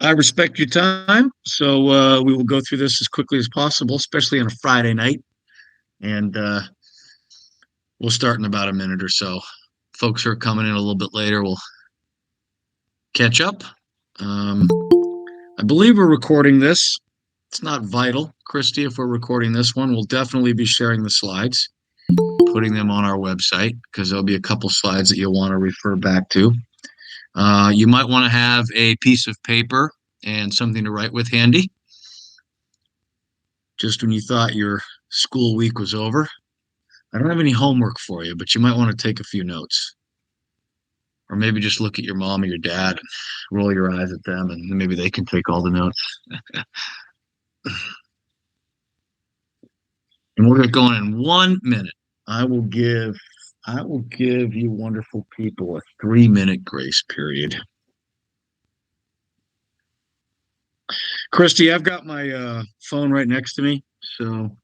I respect your time, so we will go through this as quickly as possible, especially on a Friday night, and we'll start in about a minute or so. Folks who are coming in a little bit later will catch up. Um, I believe we're recording this. It's not vital, Christy, if we're recording this one. We'll definitely be sharing the slides, putting them on our website, because there'll be a couple slides that you'll want to refer back to. You might want to have a piece of paper and something to write with handy, just when you thought your school week was over. I don't have any homework for you, but you might want to take a few notes. Or maybe just look at your mom or your dad and roll your eyes at them, and maybe they can take all the notes. And we'll get going in 1 minute. I will give you wonderful people a 3-minute grace period. Christy, I've got my phone right next to me, so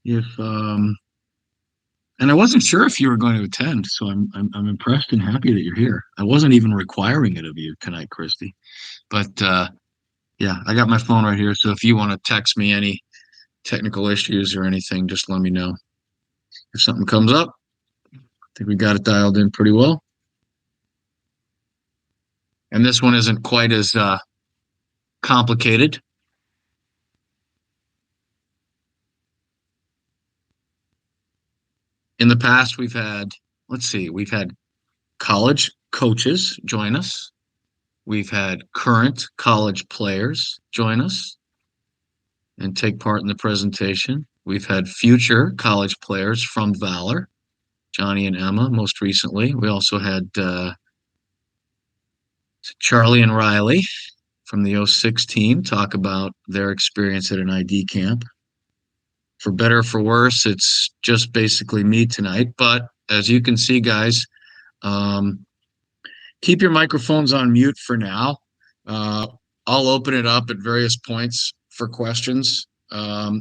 if and I wasn't sure if you were going to attend, so I'm impressed and happy that you're here. I wasn't even requiring it of you tonight, Christy, but yeah, I got my phone right here. So if you want to text me any technical issues or anything, just let me know. If something comes up, I think we got it dialed in pretty well. And this one isn't quite as complicated. In the past, we've had college coaches join us. We've had current college players join us and take part in the presentation. We've had future college players from Valor, Johnny and Emma, most recently. We also had Charlie and Riley from the 06 team talk about their experience at an ID camp. For better or for worse, it's just basically me tonight. But as you can see, guys, keep your microphones on mute for now. I'll open it up at various points for questions,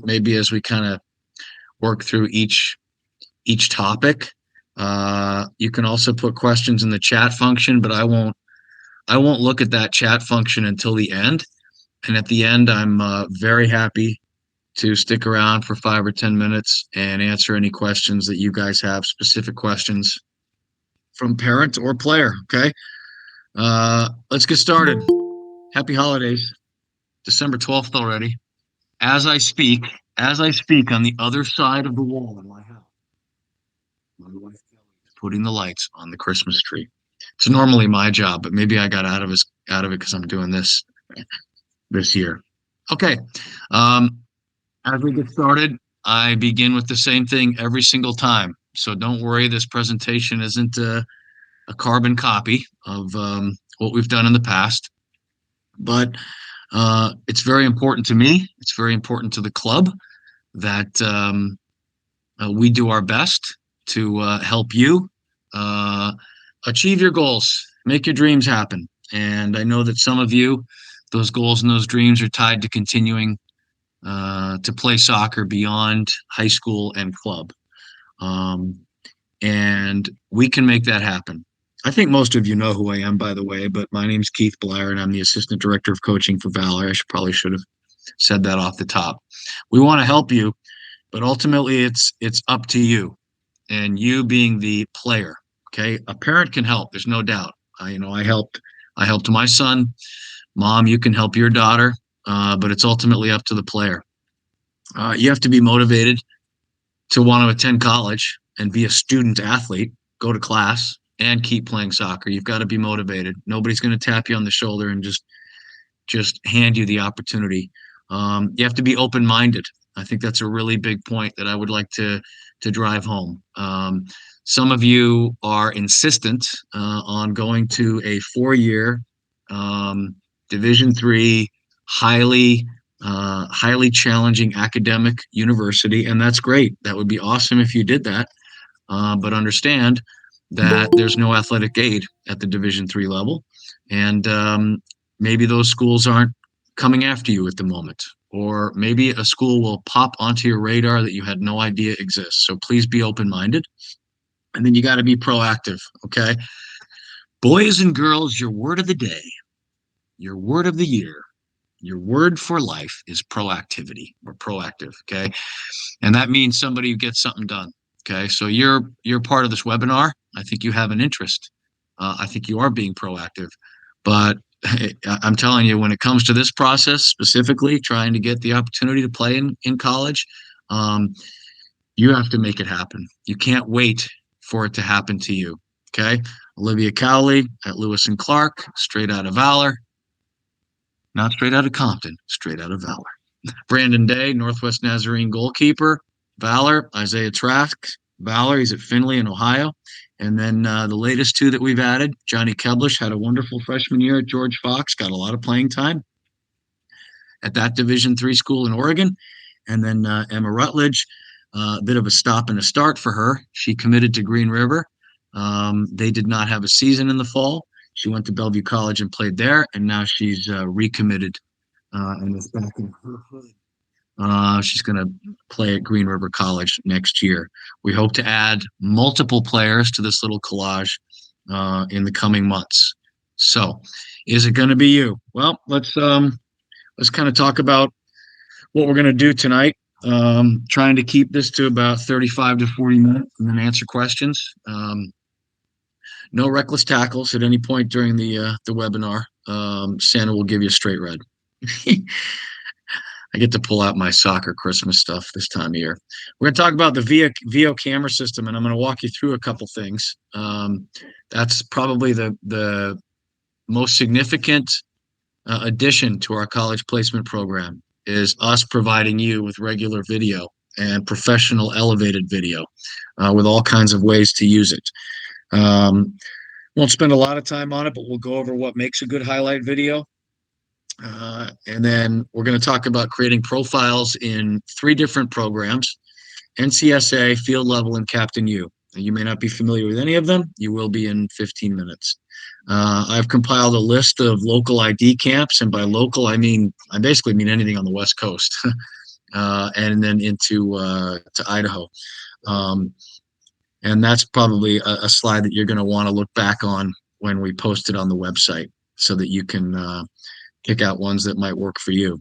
maybe as we kind of work through each topic. You can also put questions in the chat function, but I won't look at that chat function until the end. And at the end, I'm very happy to stick around for 5 or 10 minutes and answer any questions that you guys have, specific questions from parent or player. Okay. Let's get started. Happy holidays. December 12th already. As I speak on the other side of the wall in my house, my wife Kelly is putting the lights on the Christmas tree. It's normally my job, but maybe I got out of it because I'm doing this year. Okay. As we get started, I begin with the same thing every single time. So don't worry, this presentation isn't a carbon copy of what we've done in the past. But it's very important to me. It's very important to the club that we do our best to help you achieve your goals, make your dreams happen. And I know that some of you, those goals and those dreams are tied to continuing to play soccer beyond high school and club. And we can make that happen. I think most of you know who I am, by the way, but my name's Keith Blyer, and I'm the Assistant Director of Coaching for Valor. I should have said that off the top. We want to help you, but ultimately it's up to you, and you being the player. Okay, a parent can help. There's no doubt. I helped my son. Mom, you can help your daughter, but it's ultimately up to the player. You have to be motivated to want to attend college and be a student athlete, go to class, and keep playing soccer. You've got to be motivated. Nobody's going to tap you on the shoulder and just hand you the opportunity. You have to be open-minded. I think that's a really big point that I would like to drive home. Some of you are insistent on going to a 4-year Division III, highly challenging academic university, and that's great. That would be awesome if you did that. But understand that there's no athletic aid at the Division III level, and maybe those schools aren't coming after you at the moment, or maybe a school will pop onto your radar that you had no idea exists. So please be open-minded, and then you got to be proactive. Okay, boys and girls, your word of the day, your word of the year Your word for life is proactivity or proactive. Okay. And that means somebody who gets something done. Okay. So you're part of this webinar. I think you have an interest. I think you are being proactive. But I'm telling you, when it comes to this process, specifically trying to get the opportunity to play in college, um, you have to make it happen. You can't wait for it to happen to you. Okay. Olivia Cowley at Lewis and Clark, straight out of Valor, not straight out of Compton, straight out of Valor. Brandon Day, Northwest Nazarene goalkeeper, Valor. Isaiah Trask, Valor. He's at Findlay in Ohio. And then the latest two that we've added, Johnny Keblish had a wonderful freshman year at George Fox, got a lot of playing time at that Division III school in Oregon. And then Emma Rutledge, a bit of a stop and a start for her. She committed to Green River. They did not have a season in the fall. She went to Bellevue College and played there, and now she's recommitted and is back in her hood. She's going to play at Green River College next year. We hope to add multiple players to this little collage in the coming months. So, is it going to be you? Well, let's kind of talk about what we're going to do tonight. Trying to keep this to about 35 to 40 minutes and then answer questions. No reckless tackles at any point during the webinar. Santa will give you a straight red. I get to pull out my soccer Christmas stuff this time of year. We're going to talk about the VO camera system, and I'm going to walk you through a couple things. That's probably the most significant addition to our college placement program is us providing you with regular video and professional elevated video with all kinds of ways to use it. Won't spend a lot of time on it, but we'll go over what makes a good highlight video. And then we're going to talk about creating profiles in 3 different programs: NCSA, Field Level, and Captain U. You may not be familiar with any of them. You will be in 15 minutes. I've compiled a list of local ID camps, and by local, I basically mean anything on the West Coast, and then into to Idaho. And that's probably a slide that you're going to want to look back on when we post it on the website so that you can pick out ones that might work for you.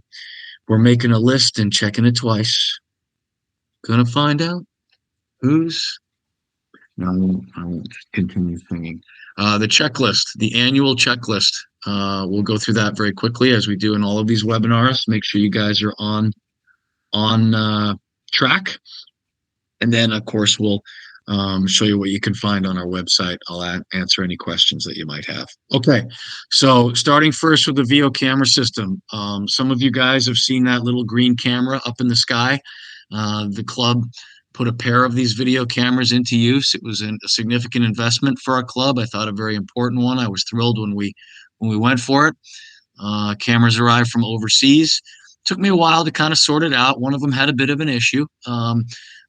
We're making a list and checking it twice. Gonna find out who's. No, I won't continue singing. The checklist, the annual checklist. We'll go through that very quickly as we do in all of these webinars. Make sure you guys are on track. And then, of course, we'll show you what you can find on our website. I'll answer any questions that you might have. Okay, so starting first with the VO camera system. Some of you guys have seen that little green camera up in the sky. The club put a pair of these video cameras into use. It was a significant investment for our club. I thought a very important one. I was thrilled when we went for it. Cameras arrived from overseas. Took me a while to kind of sort it out. One of them had a bit of an issue.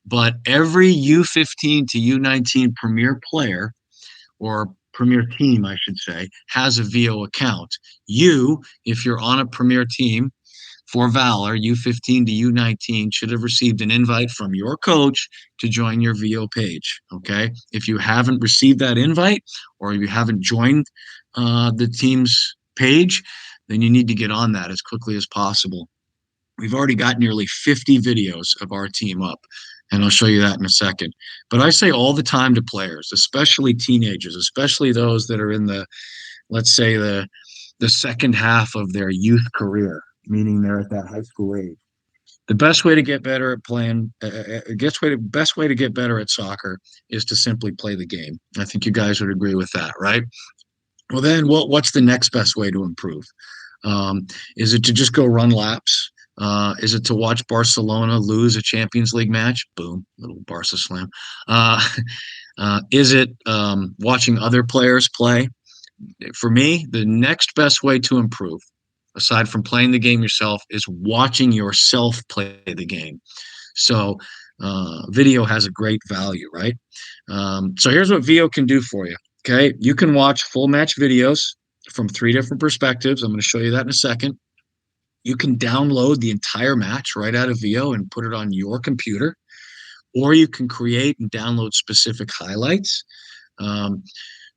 But every U15 to U19 premier player, or premier team, I should say, has a VO account. You, if you're on a premier team for Valor, U15 to U19, should have received an invite from your coach to join your VO page, okay? If you haven't received that invite or you haven't joined the team's page, then you need to get on that as quickly as possible. We've already got nearly 50 videos of our team up, and I'll show you that in a second. But I say all the time to players, especially teenagers, especially those that are in let's say the second half of their youth career, meaning they're at that high school age. The best way to get better at playing, best way to get better at soccer is to simply play the game. I think you guys would agree with that, right? Well, then what's the next best way to improve? Is it to just go run laps? Is it to watch Barcelona lose a Champions League match? Boom, little Barca slam. Is it watching other players play? For me, the next best way to improve, aside from playing the game yourself, is watching yourself play the game. So video has a great value, right? So here's what VO can do for you. Okay, you can watch full match videos from 3 different perspectives. I'm going to show you that in a second. You can download the entire match right out of VO and put it on your computer, or you can create and download specific highlights.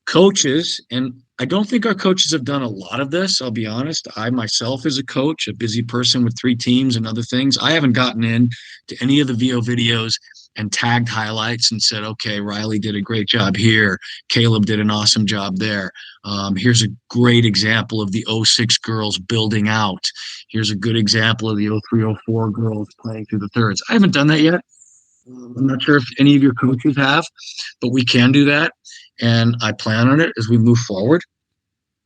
Coaches, and I don't think our coaches have done a lot of this. I'll be honest. I myself, as a coach, a busy person with three teams and other things, I haven't gotten in to any of the VO videos and tagged highlights and said, okay, Riley did a great job here. Caleb did an awesome job there. Here's a great example of the '06 girls building out. Here's a good example of the '03-'04 girls playing through the thirds. I haven't done that yet. I'm not sure if any of your coaches have, but we can do that. And I plan on it as we move forward.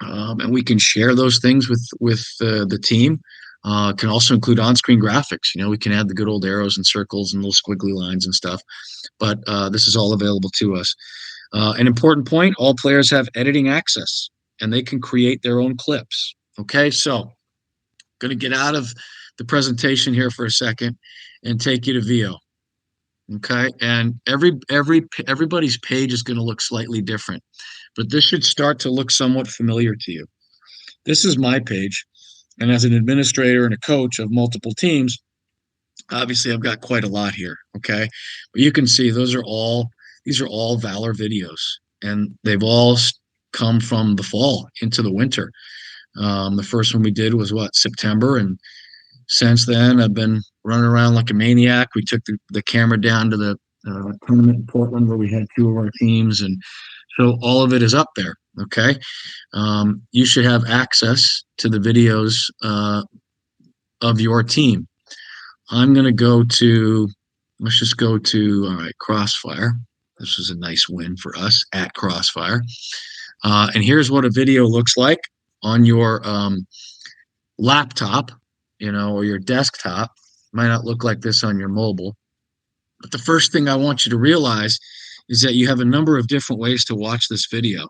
And we can share those things with the team. Can also include on-screen graphics. We can add the good old arrows and circles and little squiggly lines and stuff. But this is all available to us. An important point: all players have editing access, and they can create their own clips. Okay, so going to get out of the presentation here for a second and take you to VO. Okay, and everybody's page is going to look slightly different, but this should start to look somewhat familiar to you. This is my page, and as an administrator and a coach of multiple teams, obviously I've got quite a lot here. Okay, but you can see these are all Valor videos, and they've all come from the fall into the winter. The first one we did was September, and since then I've been running around like a maniac. We took the camera down to the tournament in Portland where we had two of our teams, and so all of it is up there. Okay, you should have access to the videos of your team. I'm going to go to, let's just go to, all right, Crossfire. This was a nice win for us at Crossfire. And here's what a video looks like on your laptop, or your desktop. Might not look like this on your mobile. But the first thing I want you to realize is that you have a number of different ways to watch this video.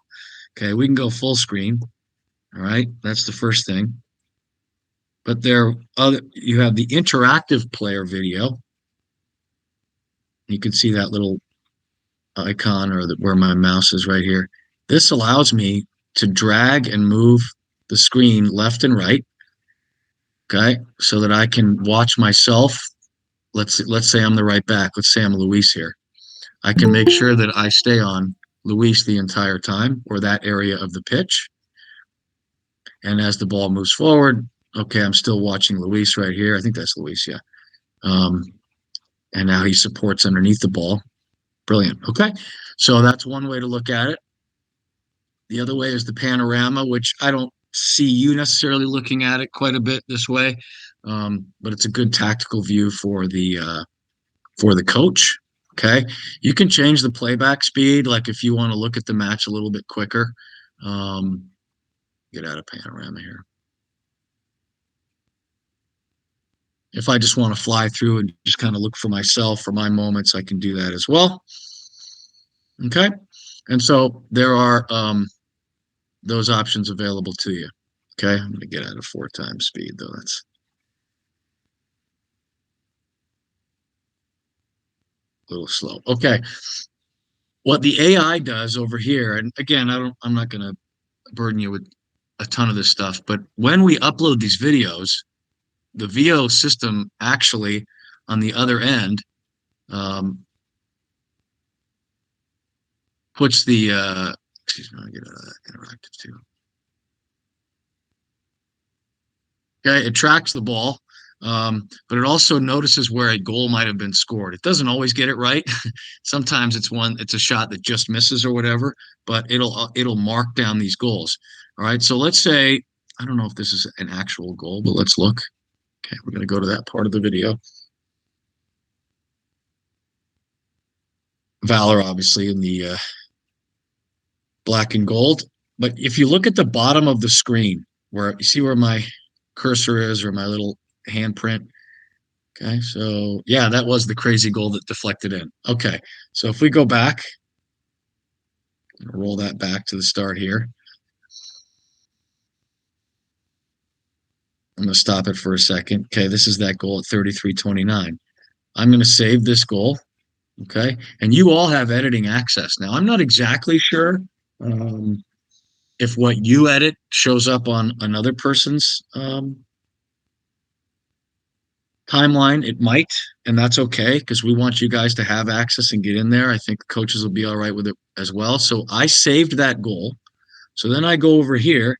Okay, we can go full screen. All right, that's the first thing. But you have the interactive player video. You can see that little icon where my mouse is right here. This allows me to drag and move the screen left and right. Okay, so that I can watch myself. Let's say I'm the right back. Let's say I'm Luis here. I can make sure that I stay on Luis the entire time, or that area of the pitch. And as the ball moves forward, okay, I'm still watching Luis right here. I think that's Luis, yeah. And now he supports underneath the ball. Brilliant. Okay, so that's one way to look at it. The other way is the panorama, which I don't see you necessarily looking at it quite a bit this way, but it's a good tactical view for the coach. Okay, you can change the playback speed, like if you want to look at the match a little bit quicker. Get out of panorama here. If I just want to fly through and just kind of look for myself, for my moments, I can do that as well. Okay, and so there are those options available to you. Okay, I'm going to get out of 4 times speed, though. That's a little slow. Okay, what the AI does over here, and again, I'm not going to burden you with a ton of this stuff, but when we upload these videos, the VO system actually on the other end puts the excuse me, I'll get out of that interactive too. Okay, it tracks the ball, but it also notices where a goal might have been scored. It doesn't always get it right. Sometimes it's a shot that just misses or whatever, but it'll mark down these goals. All right, so let's say, I don't know if this is an actual goal, but let's look. Okay, we're going to go to that part of the video. Valor, obviously, in the black and gold. But if you look at the bottom of the screen, where you see where my cursor is, or my little handprint. Okay, so yeah, that was the crazy goal that deflected in. Okay, so if we go back, roll that back to the start here. I'm going to stop it for a second. Okay, this is that goal at 33:29. I'm going to save this goal. Okay, and you all have editing access. Now, I'm not exactly sure if what you edit shows up on another person's timeline, it might, and that's okay because we want you guys to have access and get in there. I think the coaches will be all right with it as well. So I saved that goal. So then I go over here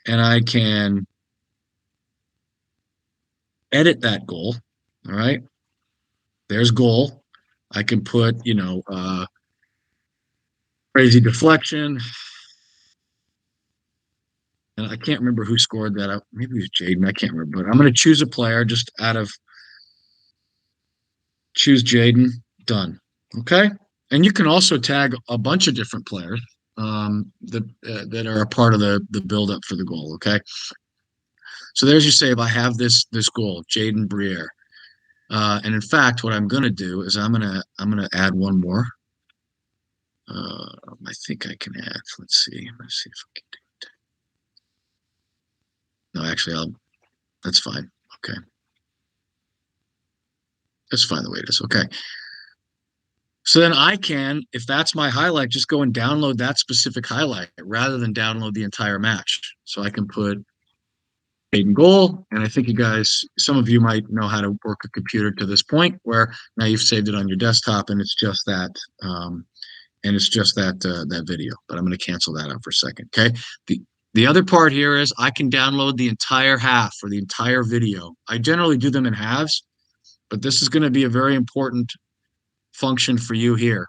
and I can edit that goal. All right. There's goal. I can put, crazy deflection. And I can't remember who scored that up. Maybe it was Jaden. I can't remember. But I'm going to choose a player just out of choose Jaden. Done. Okay. And you can also tag a bunch of different players that are a part of the build up for the goal. Okay. So there's your save. I have this goal, Jaden Briere. And in fact, what I'm going to do is I'm gonna add one more. I think I can add. Let's see. Let's see if I can do it. No, actually, That's fine. Okay, that's fine the way it is. Okay. So then I can, if that's my highlight, just go and download that specific highlight rather than download the entire match. So I can put Aiden goal, and I think you guys, some of you might know how to work a computer to this point where now you've saved it on your desktop, and it's just that, that video. But I'm going to cancel that out for a second. Okay. The other part here is I can download the entire half or the entire video. I generally do them in halves, but this is going to be a very important function for you here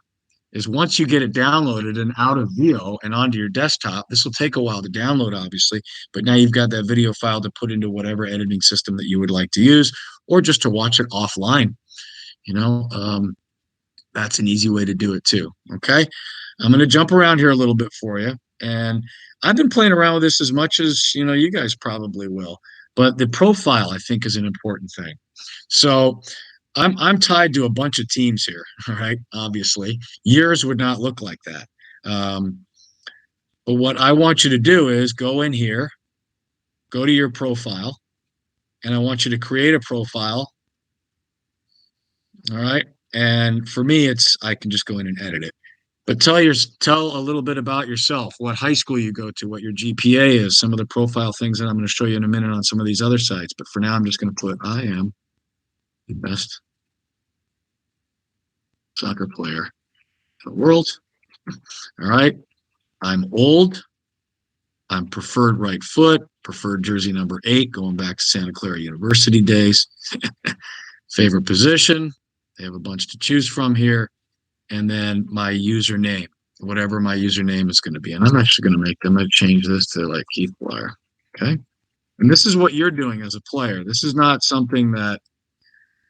is once you get it downloaded and out of VO and onto your desktop, this will take a while to download, obviously, but now you've got that video file to put into whatever editing system that you would like to use, or just to watch it offline. That's an easy way to do it too. Okay. I'm going to jump around here a little bit for you. And I've been playing around with this as much as, you guys probably will, but the profile I think is an important thing. So I'm tied to a bunch of teams here, all right? Obviously, yours would not look like that. But what I want you to do is go in here, go to your profile, and I want you to create a profile. All right. And for me, I can just go in and edit it. But tell a little bit about yourself, what high school you go to, what your GPA is, some of the profile things that I'm going to show you in a minute on some of these other sites. But for now, I'm just going to put I am the best soccer player in the world. All right. I'm old. I'm preferred right foot, preferred jersey number 8, going back to Santa Clara University days. Favorite position. They have a bunch to choose from here. And then my username, whatever my username is going to be. And I'm actually going to change this to like Keith Blyer. Okay. And this is what you're doing as a player. This is not something that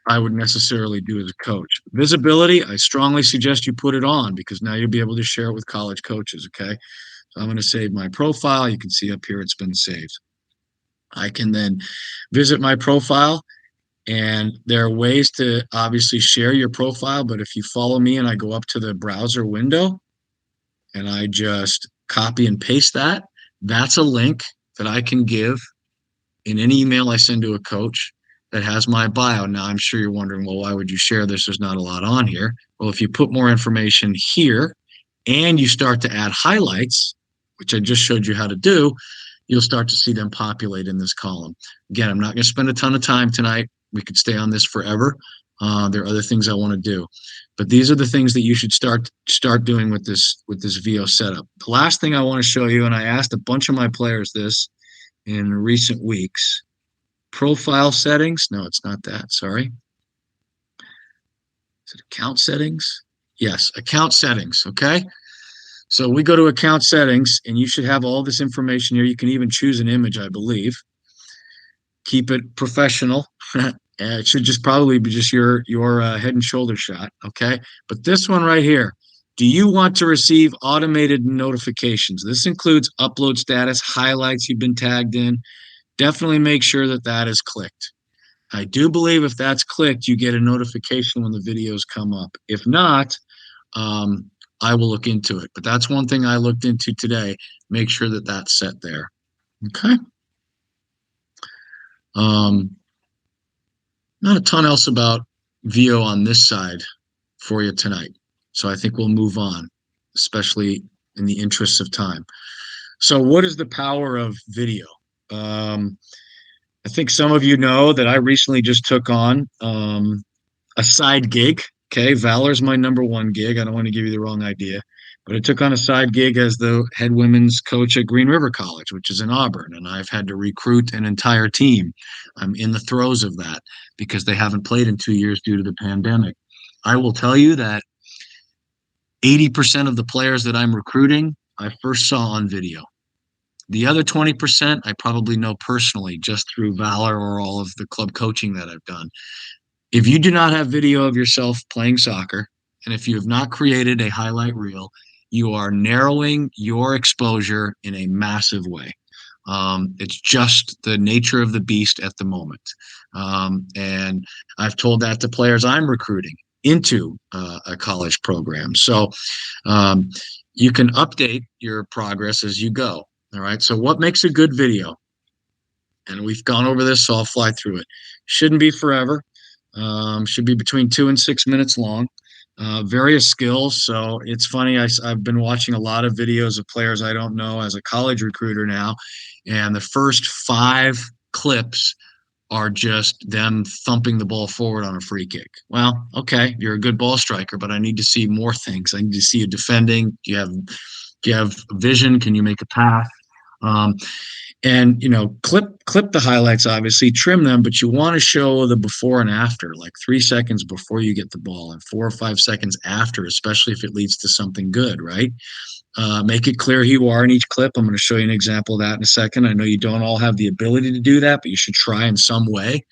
I would necessarily do as a coach. Visibility, I strongly suggest you put it on because now you'll be able to share it with college coaches. Okay. So I'm going to save my profile. You can see up here it's been saved. I can then visit my profile. And there are ways to obviously share your profile, but if you follow me and I go up to the browser window and I just copy and paste that, that's a link that I can give in any email I send to a coach that has my bio. Now, I'm sure you're wondering, well, why would you share this? There's not a lot on here. Well, if you put more information here and you start to add highlights, which I just showed you how to do, you'll start to see them populate in this column. Again, I'm not going to spend a ton of time tonight. We could stay on this forever. There are other things I want to do, but these are the things that you should start doing with this VO setup. The last thing I want to show you, and I asked a bunch of my players this in recent weeks, profile settings. No, it's not that. Sorry. Is it account settings? Yes, account settings. Okay. So we go to account settings, and you should have all this information here. You can even choose an image, I believe. Keep it professional. It should just probably be just your head and shoulder shot, okay? But this one right here, do you want to receive automated notifications? This includes upload status, highlights you've been tagged in. Definitely make sure that that is clicked. I do believe if that's clicked, you get a notification when the videos come up. If not, I will look into it. But that's one thing I looked into today. Make sure that that's set there, okay? Not a ton else about VO on this side for you tonight. So I think we'll move on, especially in the interests of time. So what is the power of video? I think some of you know that I recently just took on a side gig. Okay, Valor's my number one gig. I don't want to give you the wrong idea, but I took on a side gig as the head women's coach at Green River College, which is in Auburn, and I've had to recruit an entire team. I'm in the throes of that because they haven't played in 2 years due to the pandemic. I will tell you that 80% of the players that I'm recruiting, I first saw on video. The other 20%, I probably know personally just through Valor or all of the club coaching that I've done. If you do not have video of yourself playing soccer, and if you have not created a highlight reel, you are narrowing your exposure in a massive way. It's just the nature of the beast at the moment. And I've told that to players I'm recruiting into a college program. So um, you can update your progress as you go. All right. So, what makes a good video? And we've gone over this, so I'll fly through it. Shouldn't be forever. Should be between 2 and 6 minutes long. Various skills. So it's funny. I've been watching a lot of videos of players I don't know as a college recruiter now, and the first 5 clips are just them thumping the ball forward on a free kick. Well, okay, you're a good ball striker, but I need to see more things. I need to see you defending. Do you have vision? Can you make a pass? Um, and clip the highlights, obviously trim them, but you want to show the before and after, like 3 seconds before you get the ball and 4 or 5 seconds after, especially if it leads to something good, right? Make it clear who you are in each clip. I'm going to show you an example of that in a second. I know you don't all have the ability to do that, but you should try in some way.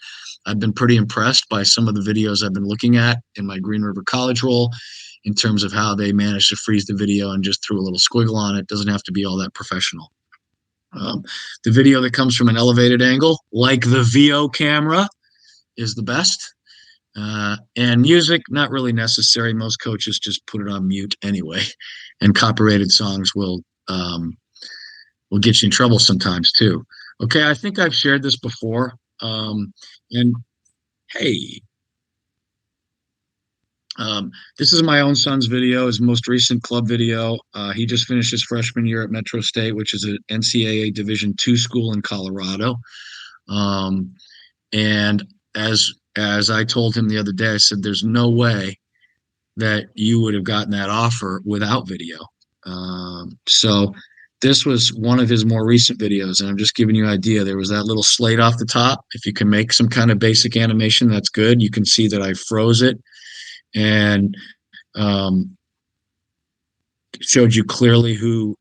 I've been pretty impressed by some of the videos I've been looking at in my Green River College role in terms of how they managed to freeze the video and just threw a little squiggle on it. Doesn't have to be all that professional. Um, the video that comes from an elevated angle, like the VO camera, is the best. And music, not really necessary. Most coaches just put it on mute anyway, and copyrighted songs will get you in trouble sometimes too. Okay, I think I've shared this before. And hey, this is my own son's video, his most recent club video. He just finished his freshman year at Metro State, which is an NCAA Division II school in Colorado. Um, and as I told him the other day, I said, "There's no way that you would have gotten that offer without video." So this was one of his more recent videos, and I'm just giving you an idea. There was that little slate off the top. If you can make some kind of basic animation, that's good. You can see that I froze it and um, showed you clearly who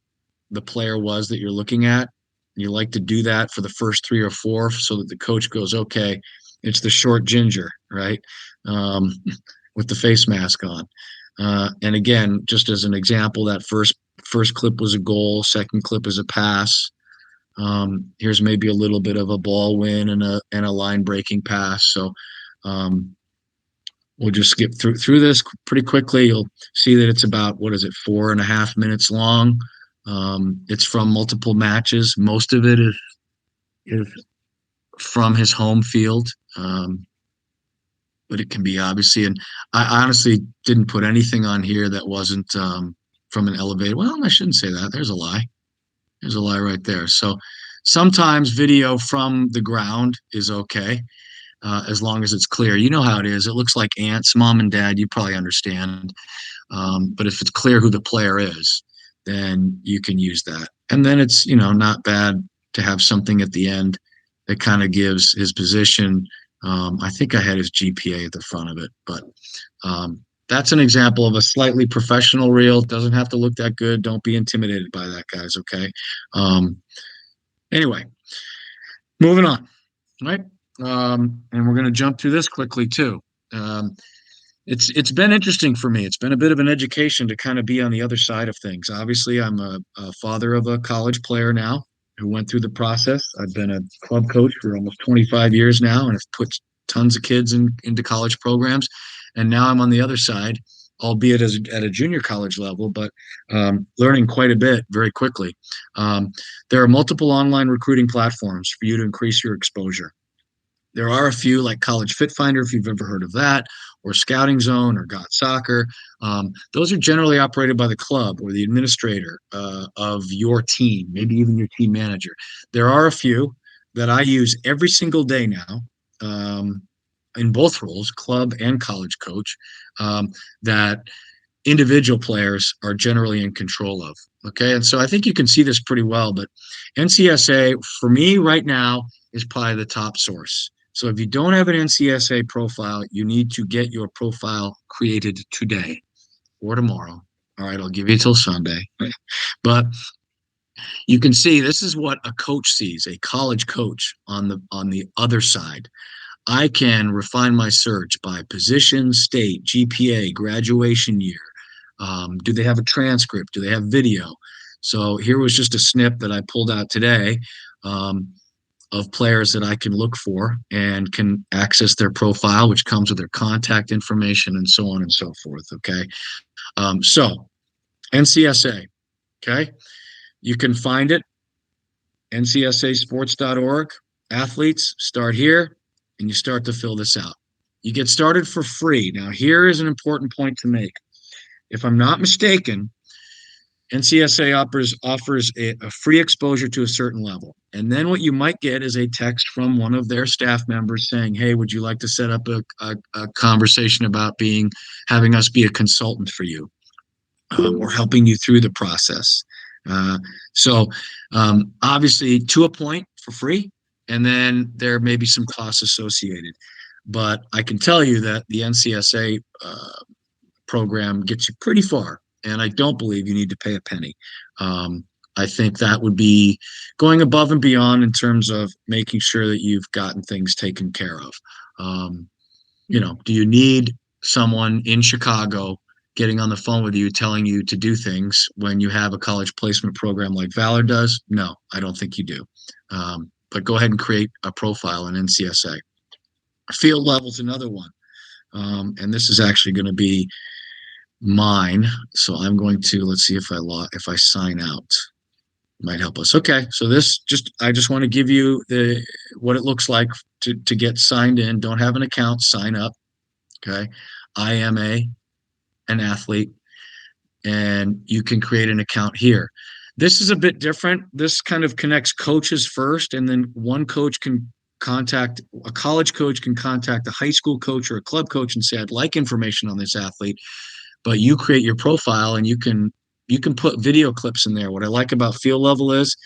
the player was that you're looking at. You like to do that for the first 3 or 4 so that the coach goes, okay, it's the short ginger, right? Um, with the face mask on. And again, just as an example, that first clip was a goal, second clip is a pass. Here's maybe a little bit of a ball win and a line breaking pass. So we'll just skip through this pretty quickly. You'll see that it's about, what is it, 4.5 minutes long. It's from multiple matches. Most of it is from his home field. But it can be, obviously, and I honestly didn't put anything on here that wasn't from an elevator. Well, I shouldn't say that. There's a lie. There's a lie right there. So sometimes video from the ground is okay, as long as it's clear. You know how it is. It looks like ants, mom and dad. You probably understand. But if it's clear who the player is, then you can use that. And then it's, not bad to have something at the end that kind of gives his position. I think I had his GPA at the front of it, but that's an example of a slightly professional reel. Doesn't have to look that good. Don't be intimidated by that, guys. Okay. Anyway, moving on. Right. And we're going to jump through this quickly too. It's been interesting for me. It's been a bit of an education to kind of be on the other side of things. Obviously, I'm a father of a college player now who went through the process. I've been a club coach for almost 25 years now and have put tons of kids into college programs. And now I'm on the other side, albeit at a junior college level, but learning quite a bit very quickly. There are multiple online recruiting platforms for you to increase your exposure. There are a few like College Fit Finder, if you've ever heard of that, or Scouting Zone or Got Soccer. Those are generally operated by the club or the administrator of your team, maybe even your team manager. There are a few. that I use every single day now, um, in both roles, club and college coach, that individual players are generally in control of. Okay. And so I think you can see this pretty well, but NCSA for me right now is probably the top source. So if you don't have an NCSA profile, you need to get your profile created today or tomorrow. All right, I'll give you till Sunday. But you can see this is what a coach sees, a college coach on the other side. I can refine my search by position, state, GPA, graduation year. Do they have a transcript? Do they have video? So here was just a snip that I pulled out today, of players that I can look for and can access their profile, which comes with their contact information and so on and so forth. Okay. So NCSA, okay. You can find it, ncsasports.org. Athletes, start here, and you start to fill this out. You get started for free. Now, here is an important point to make. If I'm not mistaken, NCSA offers a free exposure to a certain level. And then what you might get is a text from one of their staff members saying, hey, would you like to set up a conversation about having us be a consultant for you, or helping you through the process? Uh, so obviously to a point for free, and then there may be some costs associated. But I can tell you that the NCSA program gets you pretty far, and I don't believe you need to pay a penny. I think that would be going above and beyond in terms of making sure that you've gotten things taken care of. Um, do you need someone in Chicago getting on the phone with you telling you to do things when you have a college placement program like Valor does? No, I don't think you do. But go ahead and create a profile in NCSA. Field level is another one. And this is actually going to be mine. So I'm going to, let's see if I sign out. Might help us. Okay, so I just want to give you what it looks like to get signed in. Don't have an account, sign up. Okay, I am an athlete, and you can create an account here. This is a bit different. This kind of connects coaches first, and then one coach can contact a college coach can contact a high school coach or a club coach and say, I'd like information on this athlete. But you create your profile, and you can put video clips in there. What I like about Field Level is,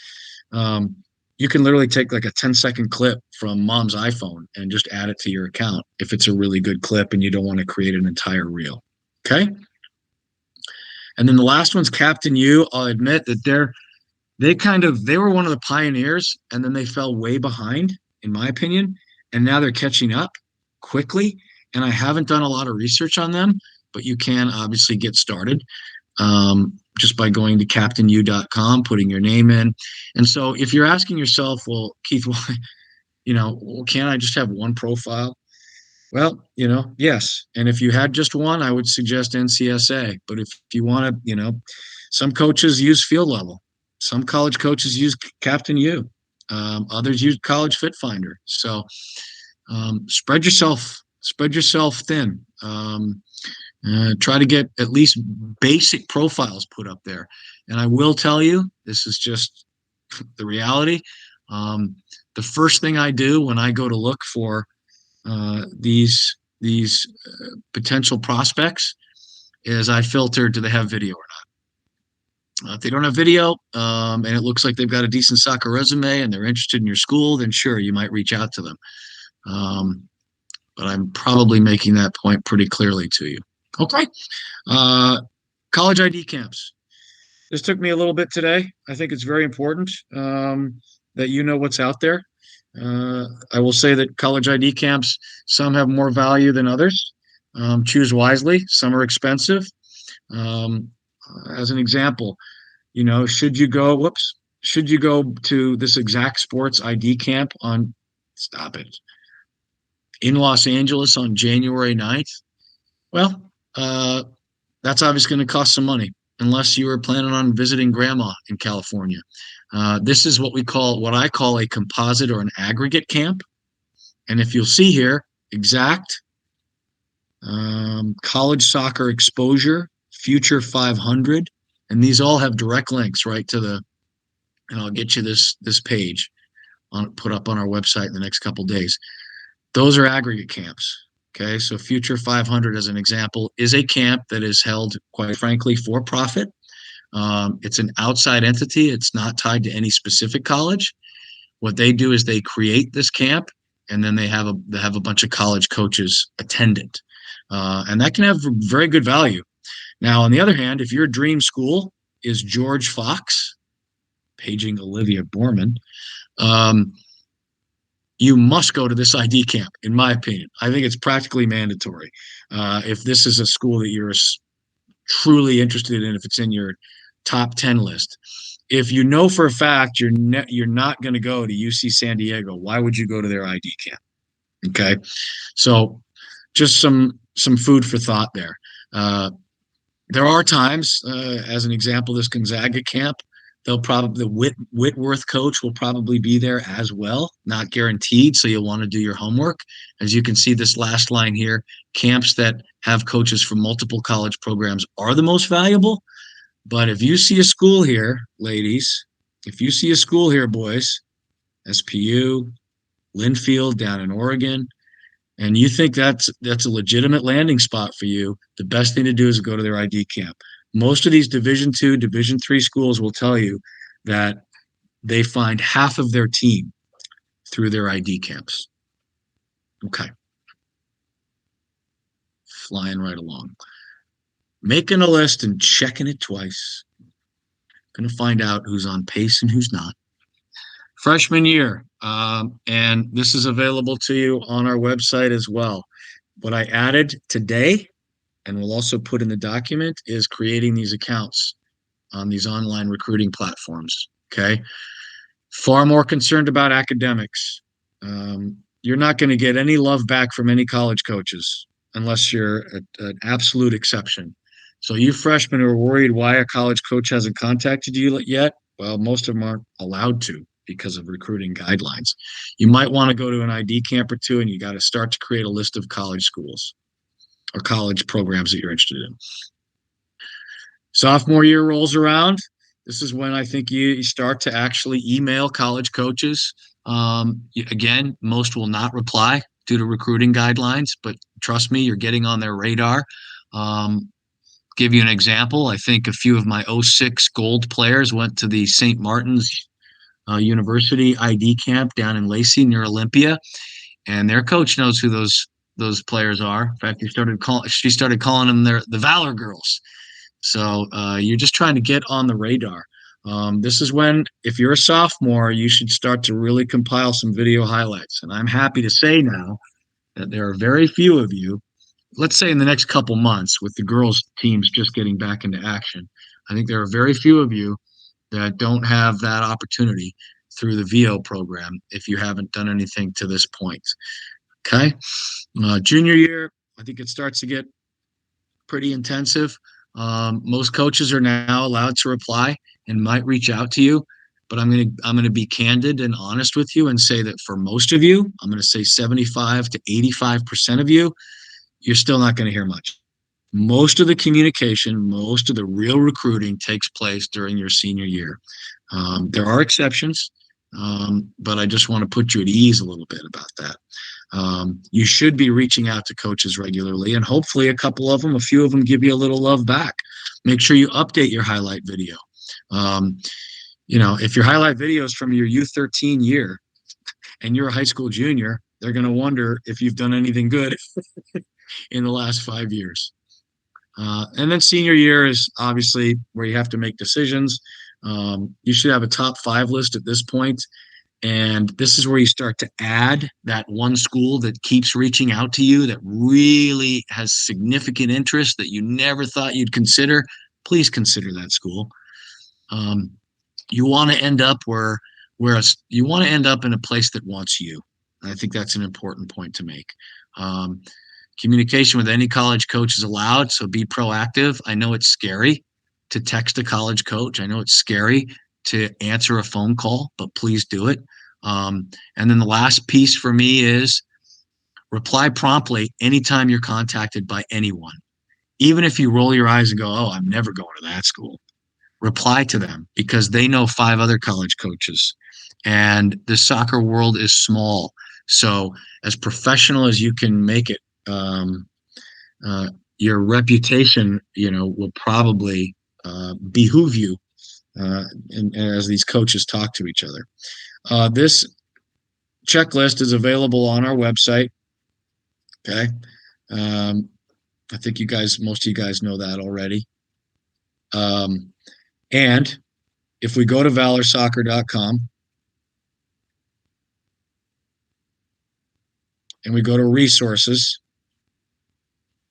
you can literally take like a 10-second clip from mom's iPhone and just add it to your account if it's a really good clip and you don't want to create an entire reel. Okay. And then the last one's Captain U. I'll admit that they were one of the pioneers, and then they fell way behind, in my opinion. And now they're catching up quickly. And I haven't done a lot of research on them, but you can obviously get started just by going to captainu.com, putting your name in. And so if you're asking yourself, well, Keith, why, can't I just have one profile? Well, yes. And if you had just one, I would suggest NCSA. But if you want to, some coaches use Field Level. Some college coaches use Captain U. Others use College Fit Finder. So spread yourself thin. Try to get at least basic profiles put up there. And I will tell you, this is just the reality. The first thing I do when I go to look for these potential prospects is I filter, do they have video or not? If they don't have video, and it looks like they've got a decent soccer resume and they're interested in your school, then sure, you might reach out to them. But I'm probably making that point pretty clearly to you. Okay. College ID camps. This took me a little bit today. I think it's very important that you know what's out there. I will say that college ID camps, some have more value than others. Choose wisely. Some are expensive. As an example, should you go to this Exact Sports ID camp in Los Angeles on January 9th? Well, that's obviously going to cost some money unless you are planning on visiting grandma in California. This is what I call a composite or an aggregate camp. And if you'll see here, Exact, college soccer exposure, Future 500, and these all have direct links right to and I'll get you this page put up on our website in the next couple days. Those are aggregate camps. Okay, so Future 500, as an example, is a camp that is held, quite frankly, for profit. It's an outside entity. It's not tied to any specific college. What they do is they create this camp, and then they have a bunch of college coaches attend it, and that can have very good value. Now, on the other hand, if your dream school is George Fox, paging Olivia Borman, um, you must go to this ID camp, in my opinion. I think it's practically mandatory. If this is a school that you're truly interested in, if it's in your top 10 list. If you know for a fact you're not going to go to UC San Diego, why would you go to their ID camp? Okay, so just some food for thought there. There are times, as an example, this Gonzaga camp, the Whitworth coach will probably be there as well, not guaranteed. So you'll want to do your homework. As you can see, this last line here, camps that have coaches from multiple college programs are the most valuable. But if you see a school here, ladies, if you see a school here, boys, SPU, Linfield down in Oregon, and you think that's a legitimate landing spot for you, the best thing to do is go to their ID camp. Most of these Division II, Division III schools will tell you that they find half of their team through their ID camps. Okay. Flying right along. Making a list and checking it twice. Going to find out who's on pace and who's not. Freshman year, and this is available to you on our website as well. What I added today, and we'll also put in the document, is creating these accounts on these online recruiting platforms. Okay. Far more concerned about academics. You're not going to get any love back from any college coaches unless you're an absolute exception. So you freshmen who are worried why a college coach hasn't contacted you yet, well, most of them aren't allowed to because of recruiting guidelines. You might want to go to an ID camp or two, and you got to start to create a list of college schools or college programs that you're interested in. Sophomore year rolls around. This is when I think you start to actually email college coaches. Again, most will not reply due to recruiting guidelines, but trust me, you're getting on their radar. Give you an example. I think a few of my 06 gold players went to the St. Martin's University ID camp down in Lacey near Olympia, and their coach knows who those players are. In fact, she started calling them the Valor girls. So you're just trying to get on the radar. This is when, if you're a sophomore, you should start to really compile some video highlights. And I'm happy to say now that there are very few of you, let's say in the next couple months, with the girls' teams just getting back into action, I think there are very few of you that don't have that opportunity through the VO program if you haven't done anything to this point. Okay. Junior year, I think it starts to get pretty intensive. Most coaches are now allowed to reply and might reach out to you, but I'm gonna be candid and honest with you and say that for most of you, I'm gonna say 75 to 85% of you, you're still not going to hear much. Most of the communication, most of the real recruiting takes place during your senior year. There are exceptions, but I just want to put you at ease a little bit about that. You should be reaching out to coaches regularly, and hopefully a few of them give you a little love back. Make sure you update your highlight video. If your highlight video is from your U13 year and you're a high school junior, they're going to wonder if you've done anything good in the last 5 years. And then senior year is obviously where you have to make decisions. You should have a top 5 list at this point. And this is where you start to add that one school that keeps reaching out to you, that really has significant interest that you never thought you'd consider. Please consider that school. You want to end up you want to end up in a place that wants you. And I think that's an important point to make. Communication with any college coach is allowed, so be proactive. I know it's scary to text a college coach. I know it's scary to answer a phone call, but please do it. And then the last piece for me is reply promptly anytime you're contacted by anyone. Even if you roll your eyes and go, oh, I'm never going to that school. Reply to them because they know 5 other college coaches. and the soccer world is small. So as professional as you can make it, uh, your reputation, will probably behoove you, and as these coaches talk to each other. This checklist is available on our website. Okay. Um, I think most of you guys know that already. Um, and if we go to valorsoccer.com and we go to resources,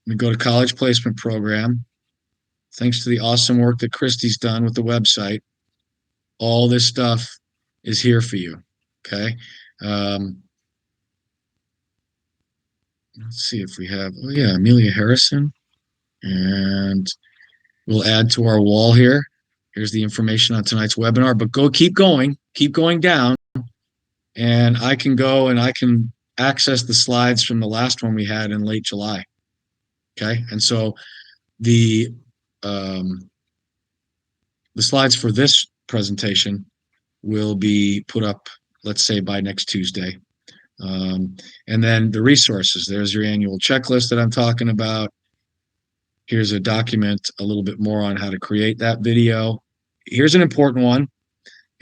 we go to college placement program, thanks to the awesome work that Christy's done with the website, all this stuff is here for you. Okay. Um, let's see if we have, oh yeah, Amelia Harrison. And we'll add to our wall here. Here's the information on tonight's webinar, but keep going down, and I can go and I can access the slides from the last one we had in late July. Okay. And so the um, the slides for this presentation will be put up, let's say, by next Tuesday. And then the resources, there's your annual checklist that I'm talking about. Here's a document a little bit more on how to create that video. Here's an important one.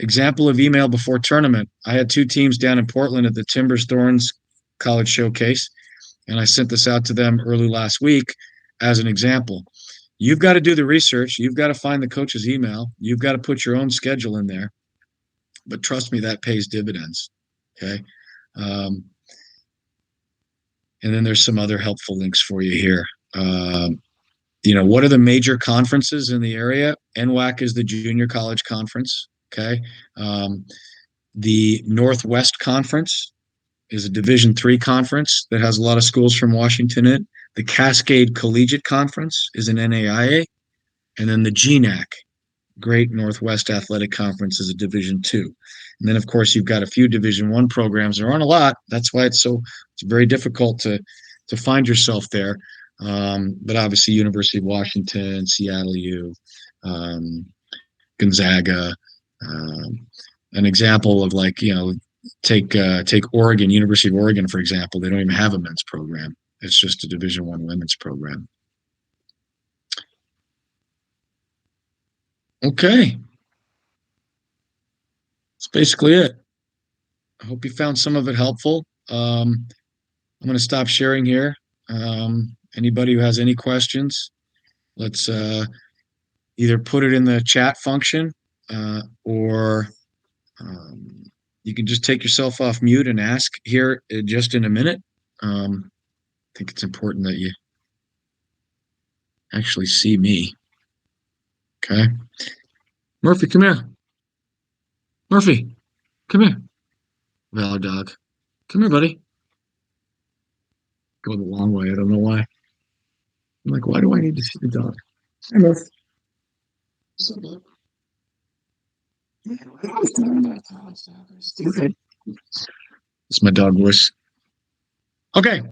Example of email before tournament. I had 2 teams down in Portland at the Timbers Thorns College Showcase, and I sent this out to them early last week as an example. You've got to do the research. You've got to find the coach's email. You've got to put your own schedule in there. But trust me, that pays dividends. Okay. And then there's some other helpful links for you here. What are the major conferences in the area? NWAC is the junior college conference. Okay. The Northwest Conference is a Division III conference that has a lot of schools from Washington in it. The Cascade Collegiate Conference is an NAIA. And then the GNAC, Great Northwest Athletic Conference, is a Division II. And then, of course, you've got a few Division I programs. There aren't a lot. That's why it's very difficult to find yourself there. But obviously, University of Washington, Seattle U, Gonzaga. An example of take Oregon, University of Oregon, for example. They don't even have a men's program. It's just a Division I women's program. Okay. That's basically it. I hope you found some of it helpful. I'm going to stop sharing here. Anybody who has any questions, let's either put it in the chat function, or you can just take yourself off mute and ask here just in a minute. I think it's important that you actually see me. Okay. Murphy, come here. Murphy, come here. Valor dog. Come here, buddy. Go the long way. I don't know why. I'm like, why do I need to see the dog? Hey, Murph. Okay. It's my dog voice. Okay.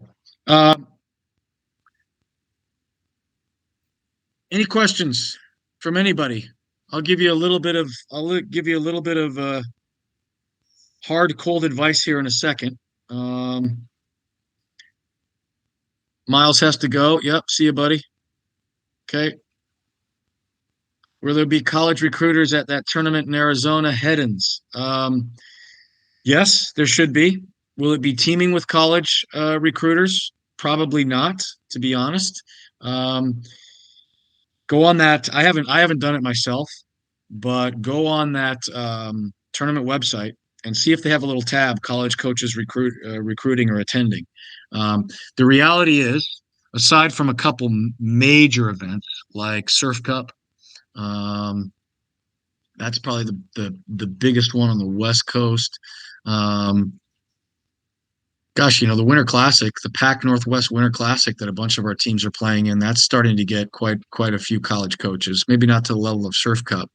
Any questions from anybody? I'll give you a little bit of hard, cold advice here in a second. Miles has to go. Yep. See you, buddy. Okay. Will there be college recruiters at that tournament in Arizona? Head-ins. Yes, there should be. Will it be teaming with college recruiters? Probably not, to be honest. Go on that. I haven't done it myself, but go on that tournament website and see if they have a little tab, college coaches recruiting or attending. The reality is, aside from a couple major events like Surf Cup, that's probably the biggest one on the West Coast. The Winter Classic, the Pac Northwest Winter Classic that a bunch of our teams are playing in, that's starting to get quite a few college coaches. Maybe not to the level of Surf Cup,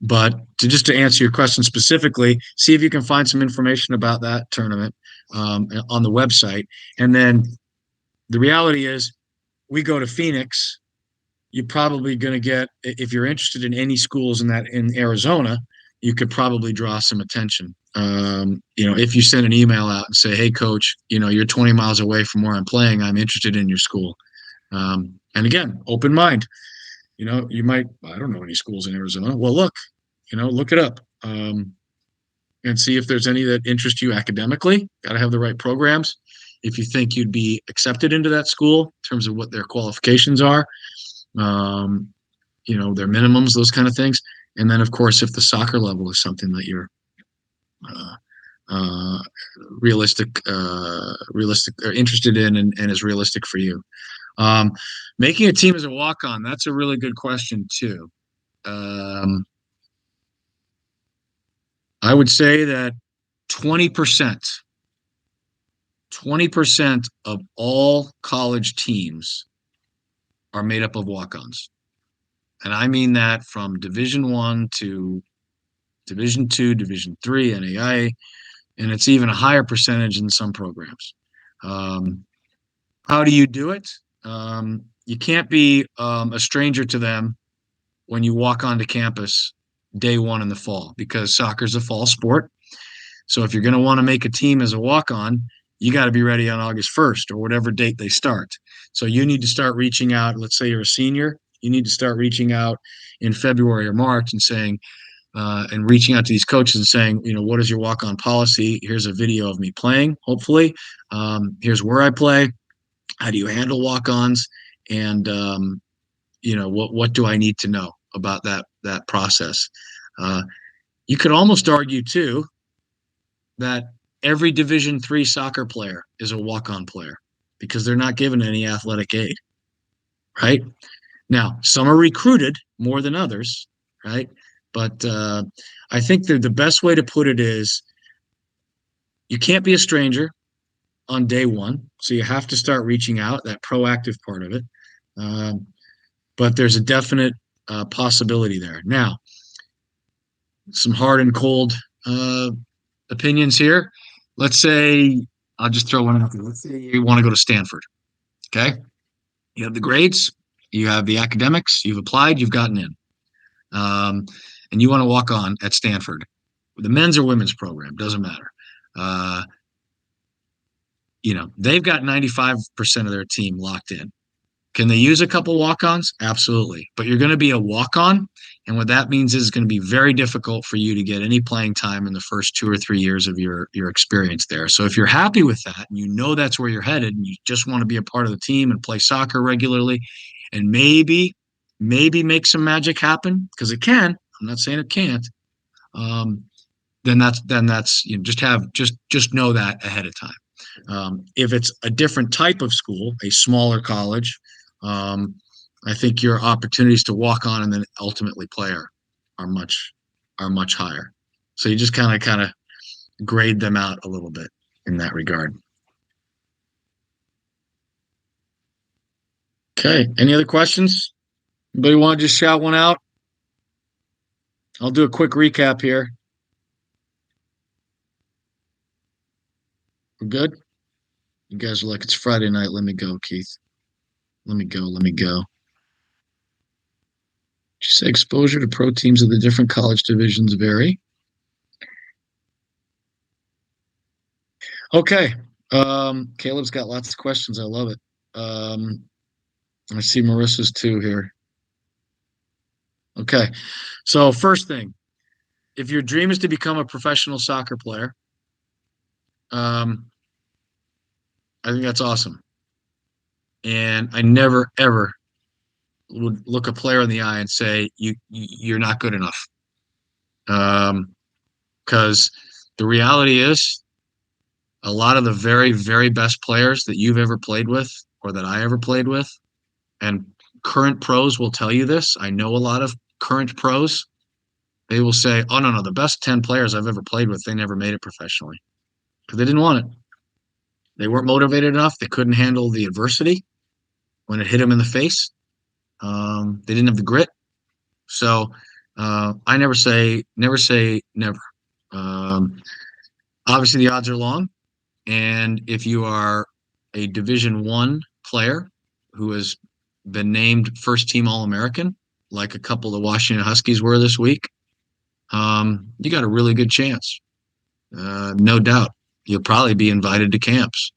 but to answer your question specifically, see if you can find some information about that tournament on the website. And then the reality is, we go to Phoenix. You're probably going to get, if you're interested in any schools in Arizona, you could probably draw some attention. If you send an email out and say, "Hey, coach, you're 20 miles away from where I'm playing. I'm interested in your school." And again, open mind. You might, I don't know any schools in Arizona. Well, look it up, and see if there's any that interest you academically. Got to have the right programs. If you think you'd be accepted into that school in terms of what their qualifications are, um, their minimums, those kind of things. And then, of course, if the soccer level is something that you're uh, uh, realistic or interested in and is realistic for you. Um, Making a team as a walk-on, that's a really good question too. Um, I would say that 20%, 20% of all college teams are made up of walk-ons. And I mean that from Division 1 to Division 2, Division 3, NAIA, and it's even a higher percentage in some programs. How do you do it? You can't be a stranger to them when you walk onto campus day one in the fall, because soccer's a fall sport. So if you're going to want to make a team as a walk-on, you got to be ready on August 1st or whatever date they start. So you need to start reaching out. Let's say you're a senior. You need to start reaching out in February or March and saying, and reaching out to these coaches and saying, what is your walk-on policy? Here's a video of me playing, hopefully. Here's where I play. How do you handle walk-ons? And what do I need to know about that process? You could almost argue too that every Division 3 soccer player is a walk-on player because they're not given any athletic aid, right? Now, some are recruited more than others, right? But I think that the best way to put it is you can't be a stranger on day one. So you have to start reaching out, that proactive part of it. But there's a definite possibility there. Now, some hard and cold opinions here. Let's say, I'll just throw one out there. Let's say you want to go to Stanford. Okay. You have the grades, you have the academics, you've applied, you've gotten in. And you want to walk on at Stanford. The men's or women's program, doesn't matter. They've got 95% of their team locked in. Can they use a couple walk-ons? Absolutely. But you're going to be a walk-on, and what that means is it's going to be very difficult for you to get any playing time in the first 2 or 3 years of your experience there. So if you're happy with that, and that's where you're headed, and you just want to be a part of the team and play soccer regularly, and maybe make some magic happen, because it can. I'm not saying it can't. Then that's just know that ahead of time. If it's a different type of school, a smaller college, I think your opportunities to walk on and then ultimately play are much higher. So you just kind of grade them out a little bit in that regard. Okay. Any other questions? Anybody want to just shout one out? I'll do a quick recap here. We're good? You guys are like, it's Friday night. Let me go, Keith. Let me go. Did you say exposure to pro teams of the different college divisions vary? Okay. Caleb's got lots of questions. I love it. I see Marissa's too here. Okay. So first thing, if your dream is to become a professional soccer player, I think that's awesome. And I never, ever would look a player in the eye and say, you're not good enough. Because the reality is a lot of the very, very best players that you've ever played with or that I ever played with, and current pros will tell you this. I know a lot of current pros. They will say, oh, no, the best 10 players I've ever played with, they never made it professionally because they didn't want it. They weren't motivated enough. They couldn't handle the adversity when it hit them in the face. They didn't have the grit. So I never say never. Obviously, the odds are long. And if you are a Division 1 player who has been named first team All-American, like a couple of the Washington Huskies were this week, you got a really good chance. No doubt. You'll probably be invited to camps.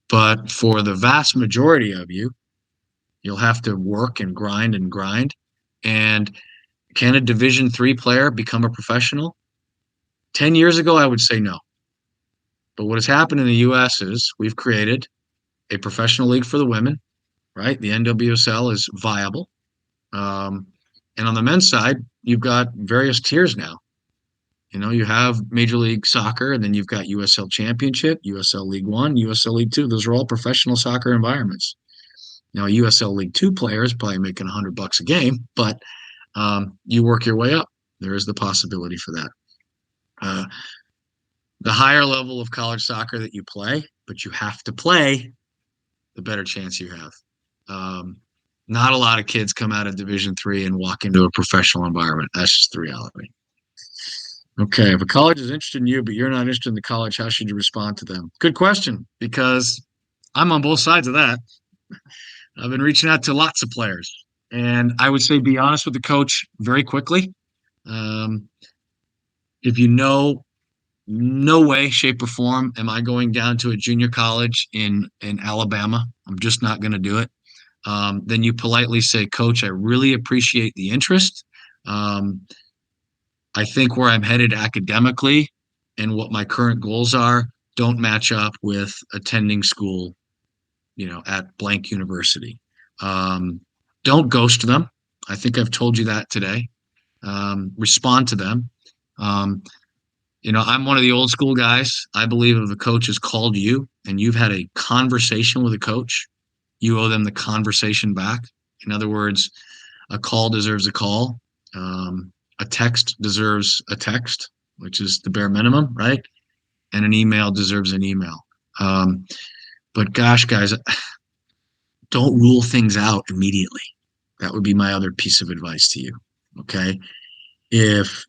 But for the vast majority of you, you'll have to work and grind and grind. And can a Division III player become a professional? 10 years ago, I would say no. But what has happened in the US is we've created a professional league for the women, right? The NWSL is viable. Um, and on the men's side, you've got various tiers now. You have Major League Soccer, and then you've got USL Championship, USL League One, USL League Two. Those are all professional soccer environments. Now, a USL League Two player is probably making $100 a game, but you work your way up. There is the possibility for that. The higher level of college soccer that you play, but you have to play, the better chance you have. Not a lot of kids come out of Division III and walk into a professional environment. That's just the reality. Okay, if a college is interested in you, but you're not interested in the college, how should you respond to them? Good question, because I'm on both sides of that. I've been reaching out to lots of players, and I would say be honest with the coach very quickly. Um, if you know no way, shape, or form am I going down to a junior college in Alabama. I'm just not going to do it. Then you politely say, Coach, I really appreciate the interest. Um, I think where I'm headed academically and what my current goals are don't match up with attending school, at blank university. Um, don't ghost them. I think I've told you that today. Respond to them. Um, I'm one of the old school guys. I believe if a coach has called you and you've had a conversation with a coach, you owe them the conversation back. In other words, a call deserves a call. A text deserves a text, which is the bare minimum, right? And an email deserves an email. But gosh, guys, don't rule things out immediately. That would be my other piece of advice to you. Okay. If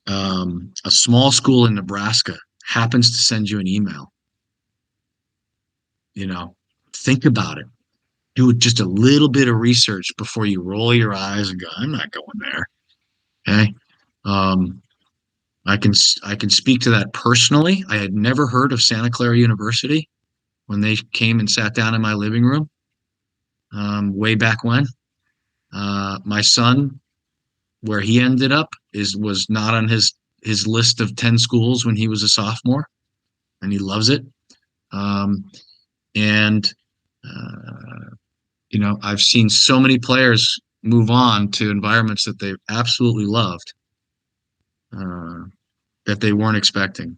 a small school in Nebraska happens to send you an email, think about it. Do just a little bit of research before you roll your eyes and go, I'm not going there. Okay. Um, I can speak to that personally. I had never heard of Santa Clara University when they came and sat down in my living room way back when. My son, where he ended up, was not on his list of 10 schools when he was a sophomore, and he loves it. And I've seen so many players move on to environments that they absolutely loved, that they weren't expecting.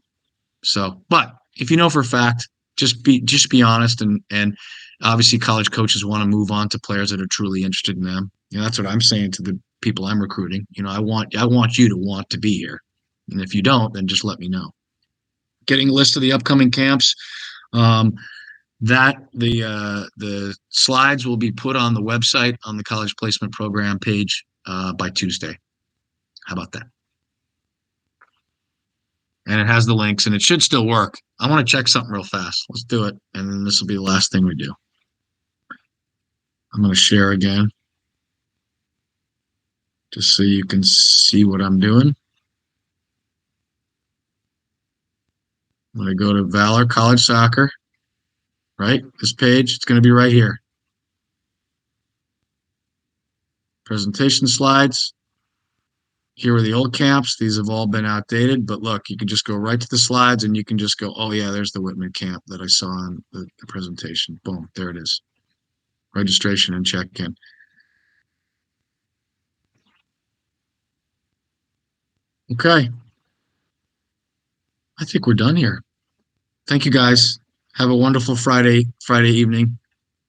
So, but if you know for a fact, just be honest, and obviously college coaches want to move on to players that are truly interested in them. That's what I'm saying to the people I'm recruiting. I want you to want to be here, and if you don't, then just let me know. Getting a list of the upcoming camps. The slides will be put on the website on the college placement program page by Tuesday. How about that? And it has the links, and it should still work. I want to check something real fast. Let's do it, and then this will be the last thing we do. I'm going to share again, just so you can see what I'm doing. I'm going to go to Valor College Soccer, right? This page, it's going to be right here. Presentation slides. Here are the old camps. These have all been outdated, but look, you can just go right to the slides and you can just go, oh yeah, there's the Whitman camp that I saw in the presentation. Boom, there it is. Registration and check-in. Okay. I think we're done here. Thank you guys. Have a wonderful Friday evening.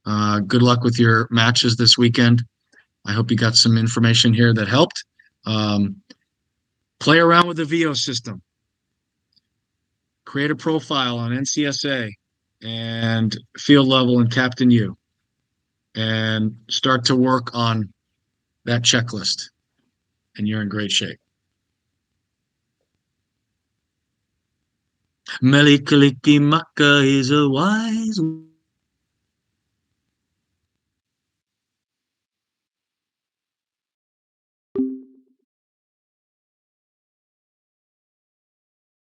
Good luck with your matches this weekend. I hope you got some information here that helped. Play around with the VO system. Create a profile on NCSA and field level and Captain U, and start to work on that checklist, and you're in great shape. Melikalikimaka is a wise